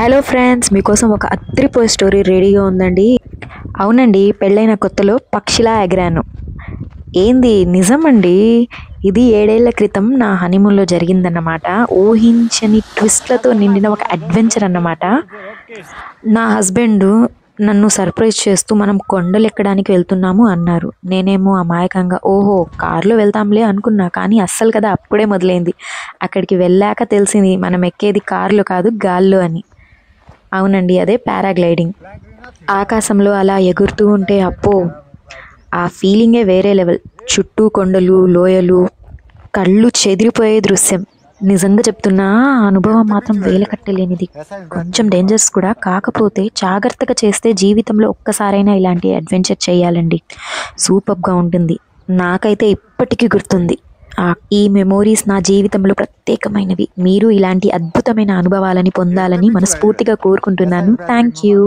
Hello friends, మీకోసం ఒక అత్రిపోయే story రెడీగా ఉందండి. అవునండి, పెళ్ళైన కొత్తలో పక్షిలా ఎగిరాను. ఏంది నిజమండి. ఇది 7 ఏళ్ల క్రితం నా హనీమూన్లో జరిగిందన్నమాట. ఊహించని ట్విస్ట్లతో నిండిన ఒక అడ్వెంచర్ అన్నమాట. నా హస్బెండ్ నన్ను సర్ప్రైజ్ చేస్తూ మనం కొండలు ఎక్కడానికి వెళ్తున్నాము అన్నారు. నేనేమో అమాయకంగా ఓహో కారులో వెళ్తాంలే అనుకున్నా. కానీ అస్సలు కదా అప్పుడే మొదలైంది. అక్కడికి వెళ్ళాక తెలిసింది మనం ఎక్కేది కారులో కాదు, గాల్లో అని. అవునండి, అదే పారాగ్లైడింగ్. ఆకాశంలో అలా ఎగురుతూ ఉంటే అబ్బో, ఆ ఫీలింగే వేరే లెవెల్. చుట్టూ కొండలు, లోయలు, కళ్ళు చెదిరిపోయే దృశ్యం. నిజంగా చెప్తున్నా, ఆ అనుభవం మాత్రం వేల కట్టలేనిది. కొంచెం డేంజర్స్ కూడా, కాకపోతే జాగ్రత్తగా చేస్తే జీవితంలో ఒక్కసారైనా ఇలాంటి అడ్వెంచర్ చేయాలండి. సూపర్గా ఉంటుంది. నాకైతే ఇప్పటికీ గుర్తుంది. ఈ మెమోరీస్ నా జీవితంలో ప్రత్యేకమైనవి. మీరు ఇలాంటి అద్భుతమైన అనుభవాలని పొందాలని మనస్ఫూర్తిగా కోరుకుంటున్నాను. Thank you.